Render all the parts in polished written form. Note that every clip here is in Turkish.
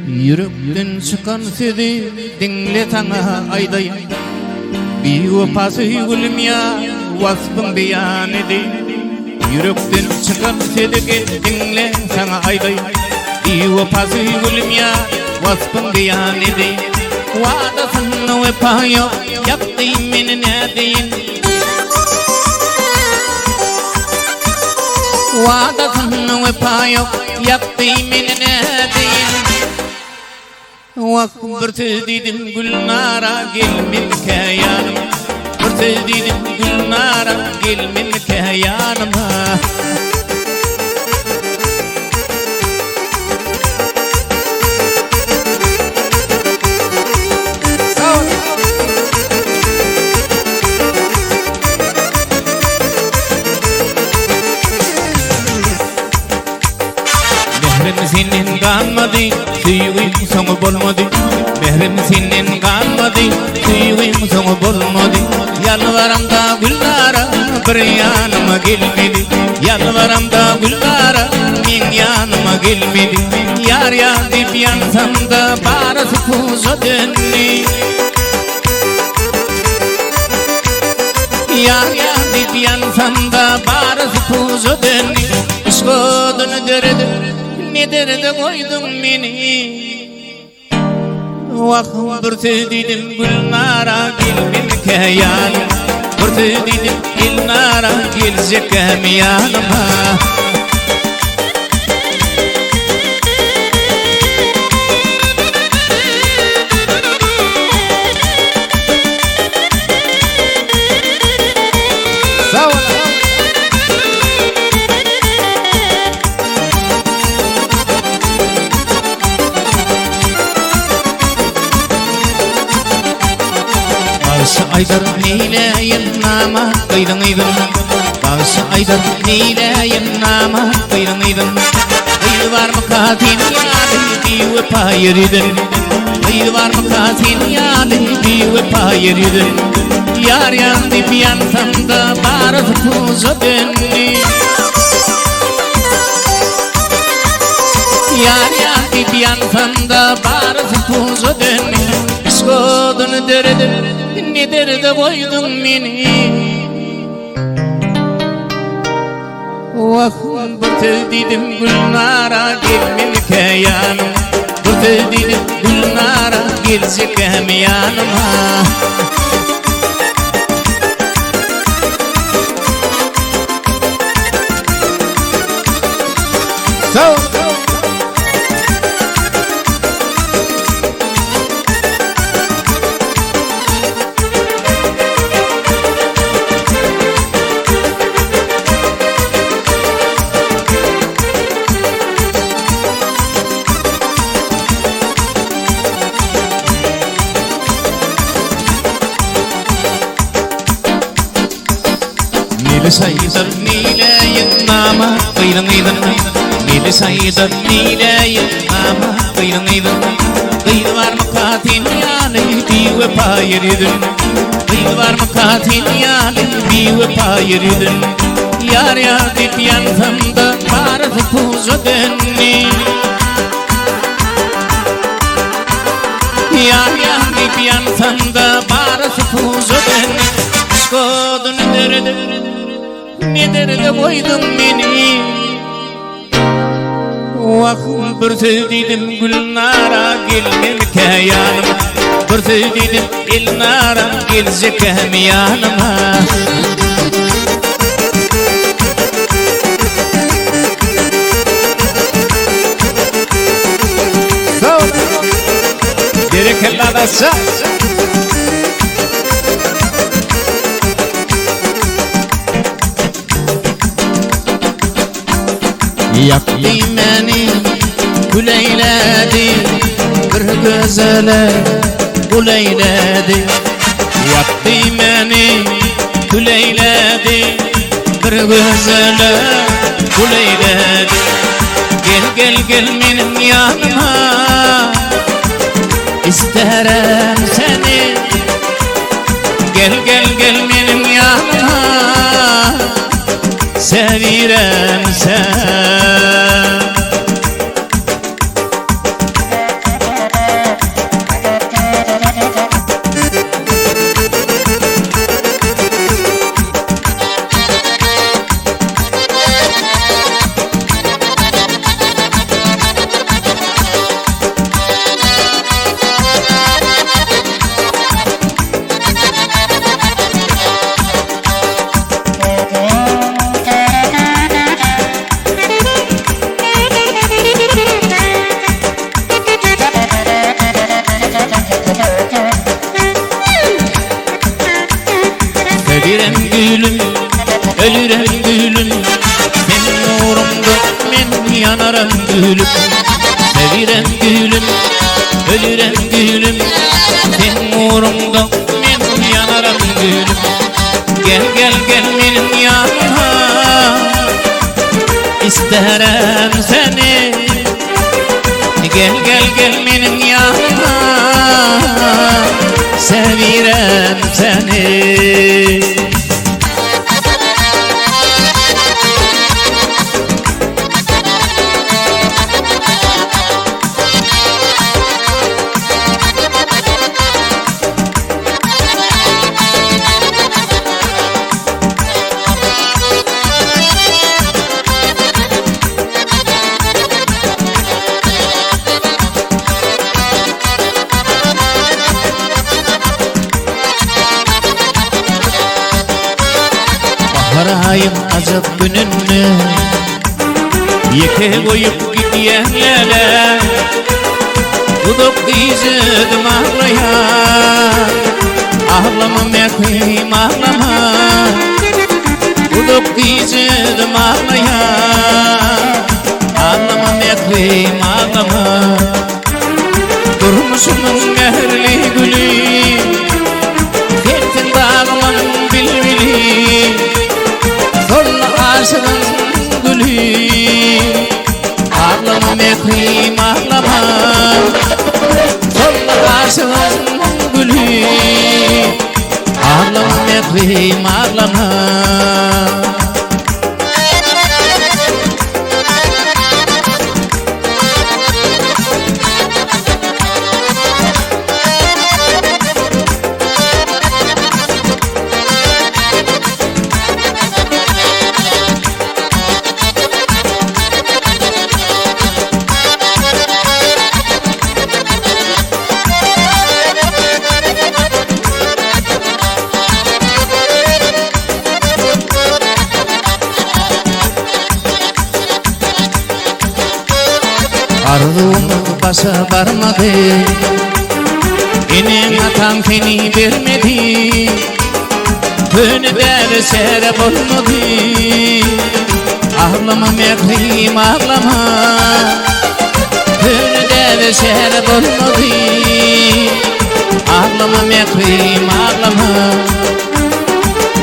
Yürekten çıkan sözü dinle sana ayday. Bir vefası gülmya vasfın beyan ede. Yürekten çıkan sözü dinle sana ayday. Bir vefası gülmya vasfın beyan ede. Vadasın vefa yok yaptığım min nedeyin. Vadasın vefa yok yaptığım min nedeyin. Vakbırtı dedim Gülnara gelmin yanıma. Bırtı dedim Gülnara gelmin yanıma. Mehrim senin kalmadı, suyum sonu bulmadı. Mehrim senin kalmadı, suyum sonu bulmadı. Yalvarım da Gülnara bir yanıma gelmedi. Yalvarım da Gülnara min yanıma gelmedi. Yar yar deyip yansam da barası kuzu dönni. Yar yar deyip yansam da barası kuzu dönni. İşkodunu dördü nedir de koydun beni. Vakbırtı dedim Gülnara gelmin yanıma. Bırtı dedim Gülnara gelecek yanıma. Aydar neyleyin nama kıydın ıydın. Bağışı Aydar neyleyin nama kıydın ıydın. Kıydı var mı katin yalı bir vefa yeridin. Kıydı var mı katin yalı bir vefa yeridin. Yar yan deyip yansam da barası kuzu dönni. Yar yan deyip yansam da barası kuzu dönni. İşkodunu dördü nedir de koydun beni. Vakbırtı dedim Gülnara gelmin yanıma. Bırtı dedim Gülnara gelecek yanıma. Saydar nileyin nama kıydın ıydın. Nili saydar nileyin nama kıydın ıydın. Kıydı var mı katin yalı bir vefa yeridin. Kıydı var mı katin yalı bir vefa yeridin. Yar yar deyip yansam da barası kuzu dönni. Yar yar deyip yansam da barası kuzu dönni. İşkodunu dördü nedir de koydun beni. Vakbırtı dedim Gülnara gelmin yanıma. Bırtı dedim Gülnara gelecek yanıma. Gerekellada sa. Yaktı beni gül eyledi, bir güzele gül eyledi. Yaktı beni gül eyledi, bir güzele gül eyledi. Gel gel gel benim yanıma, isterim seni. Gel gel gel benim yanıma, sevirem sen. yanarım gülüm. Sevirem gülüm, ölürem gülüm. Sen uğrumda men yanarım gülüm. Gel gel gel benim yanıma, İsterem seni. Gel gel gel benim yanıma, sevirem seni. Harayım azap gününü yeke koyup gidiyenlere, Duduk izledim ağlaya, ağlamam yakayım ağlama. Duduk izledim ağlaya, ağlamam yakayım ağlama. Durmuşumun meherli gülü, gittin dağlamam bilbili. Solla aşığın gülü, ağlamam yakayım ağlama. Solla aşığın gülü, ağlamam yakayım ağlama. Arzum başa varmadı, benim hatam seni vermedi. Beni verse olmadı, ağlamam yakayım ağlama. Beni verse olmadı, ağlamam yakayım ağlama.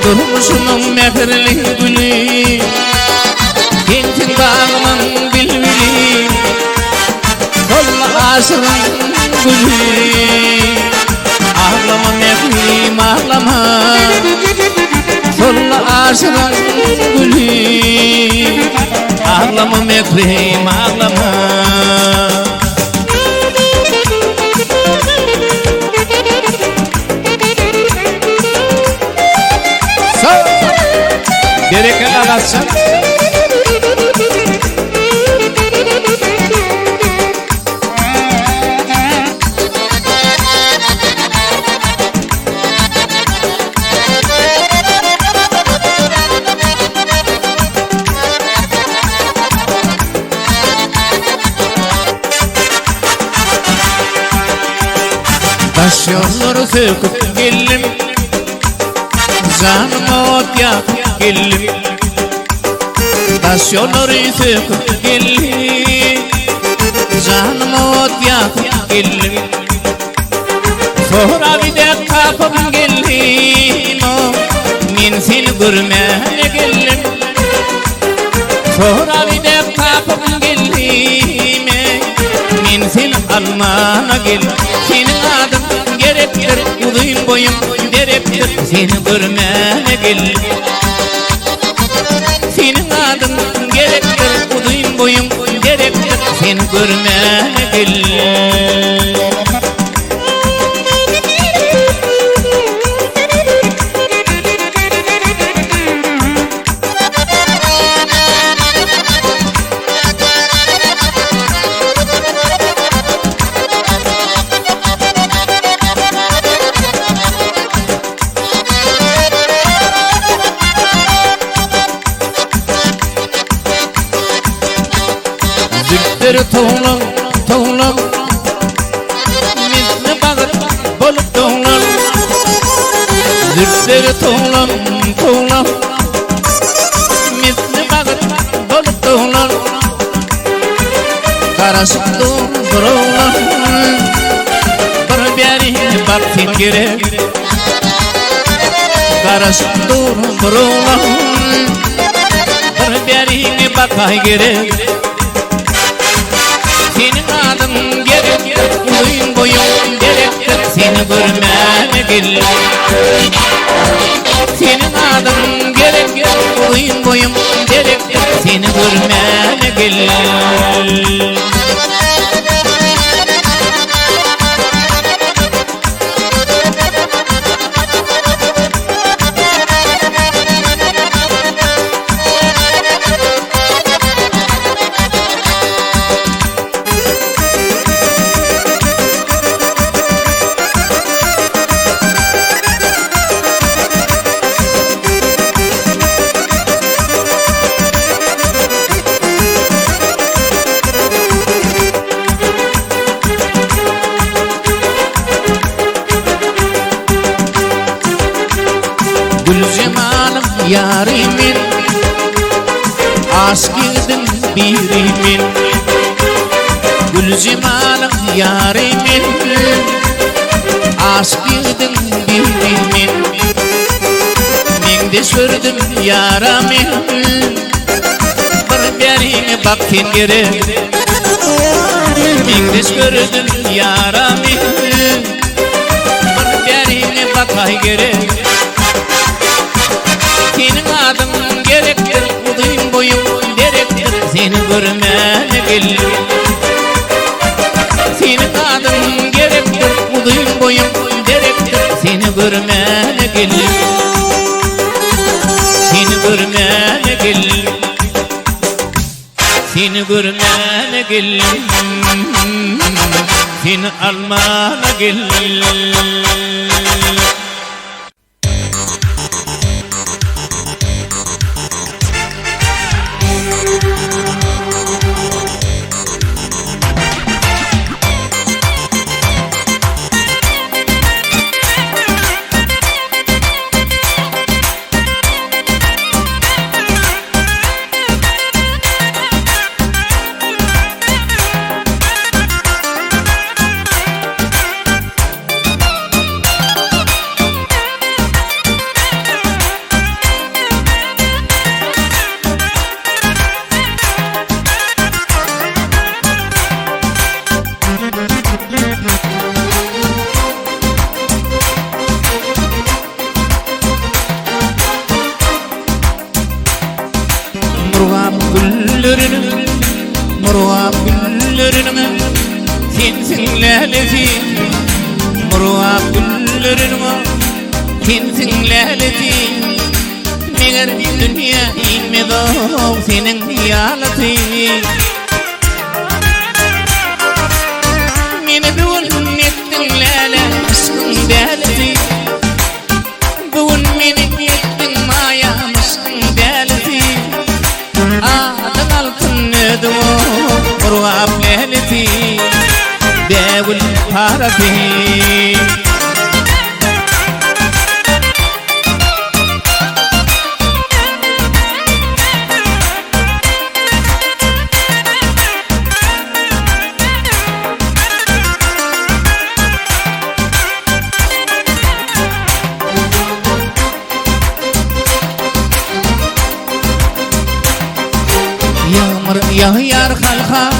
Durmuşumun meherli gülü, gençin bağlamam bilbili. Solla aşığın gülü, ağlamam yakayım ağlama. Solla aşığın gülü, ağlamam yakayım ağlama. Gerekli ağaçsan taş yolları söküp geldim, canıma ot yakıp geldim. Taş yolları söküp geldim, canıma ot yakıp geldim. Sonra bir de kapıp geldim, men seni görmeye geldim. Sonra bir de kapıp geldim, men seni almana geldim. Senin adın gerektir, uzun boyum gerektir, seni görmeye geldim. Senin adın gerektir, uzun boyum gerektir, seni görmeye geldim. Zülfleri toğlam, toğlam, misli bağır bolup toğlam. Zülfleri toğlam, toğlam, misli bağır bolup toğlam. Karasıklı buralar bir beri baktin gerek Karasıklı buralar bir beri bakay gerek Senin adın gerek Boyun boyun gerek Seni görmene gel Senin adın gerek Boyun boyun gerek Seni görmene gel Gülcemalım yarimin Aşkıdın birimin Gülcemalım yarimin Aşkıdın birimin Men de sürdüm yaramin Bir berine baktın gerek Men de sürdüm yaramin Bir berine bakay gerek Senin adın gerektir, uduyum boyum gerektir Seni görmene gel Senin adın gerektir, uduyum boyum gerektir Seni görmene gel Seni görmene gel Seni görmene gel Seni almana gel Murvab güllerine Sensin laletin Murvab güllerine Sensin laletin Meğer dünya inmedi senin yalatin Meni bugün ettin lale aşkın deletin Bugün meni ettin maya aşkın deletin Adın altın ödüm Murvab lehleti Devul parafi Yar halka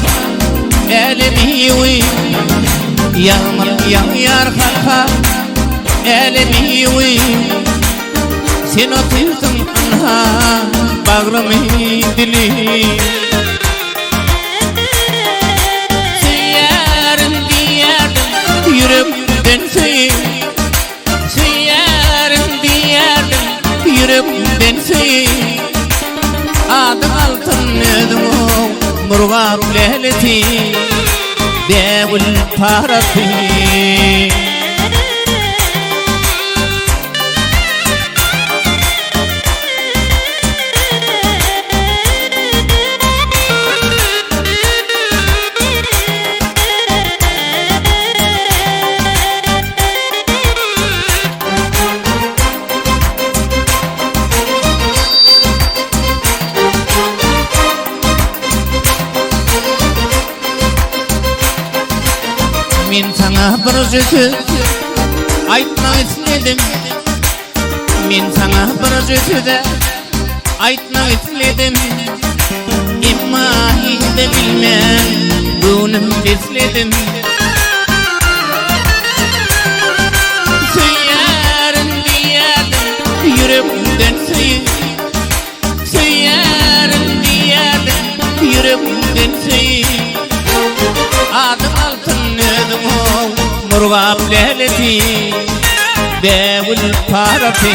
elimi wi yar halka elimi wi Sen atıyorsun anha bağrımı dili Sıyarın diyardım yüreğimden sıyır Sıyarın diyardım yüreğimden sıyır Adın altın ödüm Murvab lehleti Devul parafi Men sana bir söz aytmak istedim. Men sana bir söz aytmak istedim. Emma hiç de bilmem bunun besledim. Söylerim diyedim yüreğimden söyledim. Söylerim diyedim yüreğimden söyledim. Adım altın ödüm o murgab leleti Bevul parafi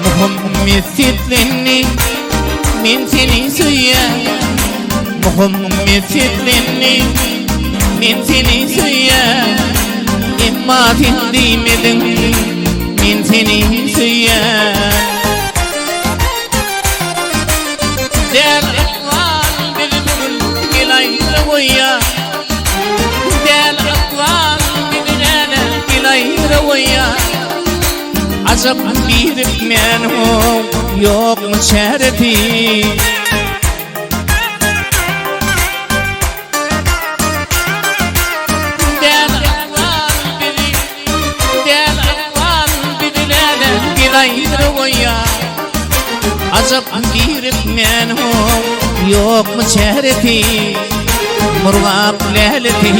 Muhammed'lenni men seni söylerim. Muhammed'lenni men seni söylerim. Emma sen demedin men seni söylerim. Der akval beni bugün gelayla koya. Der akval beni gelayla koya. Azap bir men yok mu şerefi? Del akval bidilene gilayır koya. Azap bir men yok mu şerefi? Murgab leleti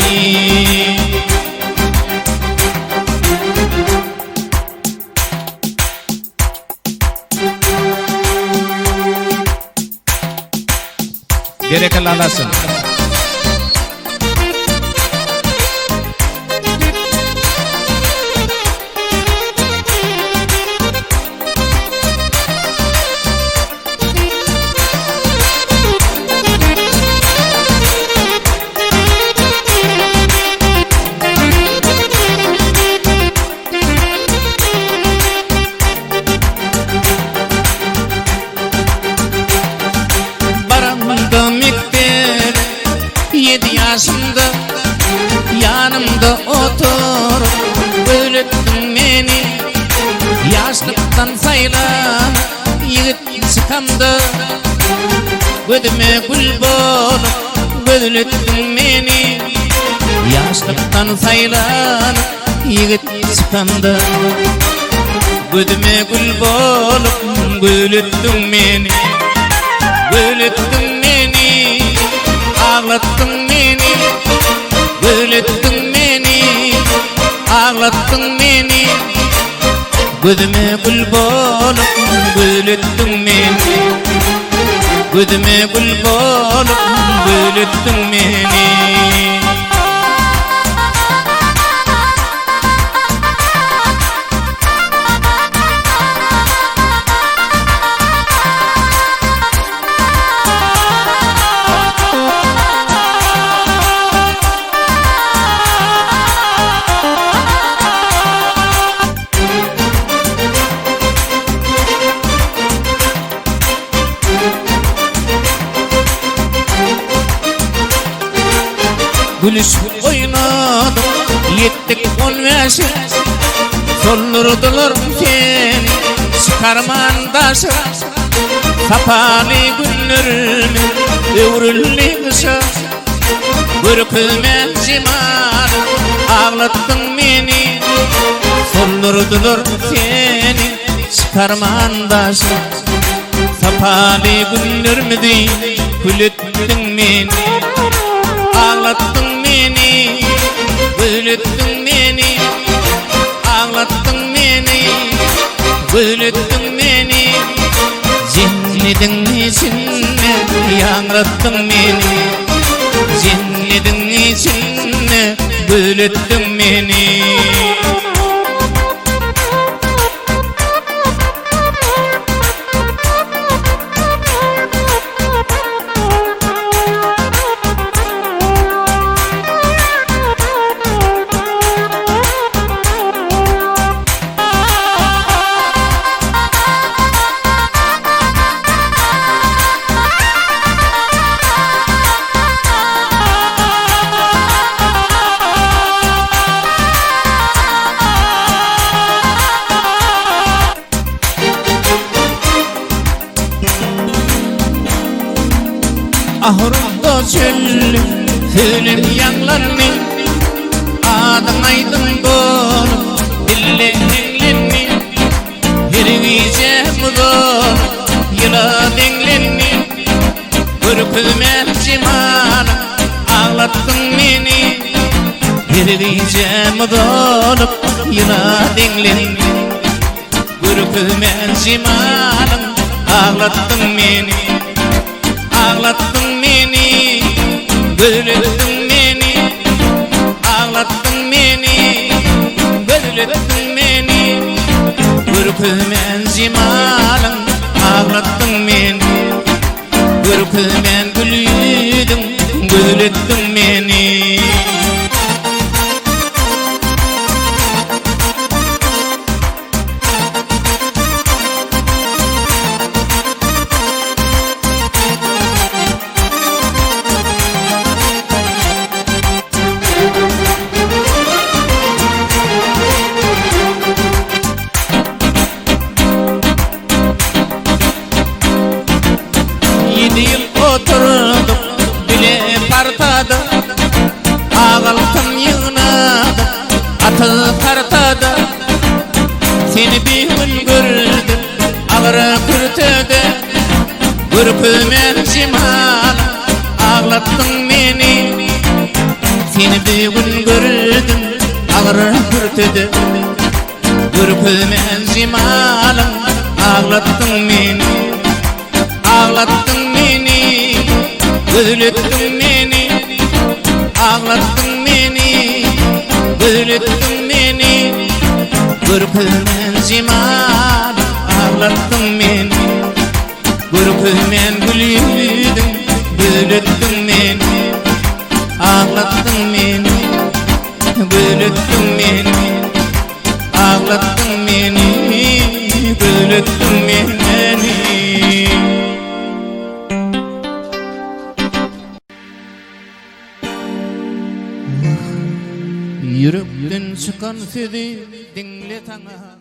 Gerek alasın. Yaşımda yanımda otur Böylettin beni yaşlıktan sayla Yigit çıkamda Gödüme gül bolup Böylettin beni yaşlıktan sayla Yigit çıkamda Gödüme gül bolup Böylettin beni Böylettin beni Ağlattın beni, böylettin beni, ağlattın beni. Gözüme gül bolup, böylettin beni. Gözüme gül bolup, böylettin beni. Gülüşüp oynadım, yettik 15'e Soldurdular seni, çıkarmandaşı Sapalı günlerimi, övrüllü kışa Bürkülme cimanı, ağlattın beni Soldurdular seni, çıkarmandaşı Sapalı günlerimi değil, külüttün beni Ağlattın beni, böylettin beni Ağlattın beni, böylettin beni Cennetin içinde yanrattın beni Cennetin içinde böylettin beni ahırında çöllü Söylem yanlarını Adın aydın doğru Dille dinlenni Hervice mudor Yıla dinlenni Görkümen cimal Ağlattın beni Hervice mudor Yıla dinlenni Görkümen cimal Ağlattın beni Ağlattın beni Gözlettin beni Ağlattın beni Gözlettin beni Görkümen cimalın Ağlattın beni Görkümen gülüydün Gözlettin beni Oturduk bile partada Ağaltım yığnadı Atı tartada Seni bir gün gördüm Ağrı kürtede Görkümen cimal Ağlattın beni Seni bir gün gördüm Ağrı kürtede Görkümen cimalım Ağlattın beni Ağlattın beni Gözlettin beni Ağlattın beni Gözlettin beni Görkümen cimal Ağlattın beni Görkümen gülüydün Gözlettin beni Ağlattın beni Gözlettin beni Ağlattın beni Gözlettin beni Yürekten çıkan sözü dinle sana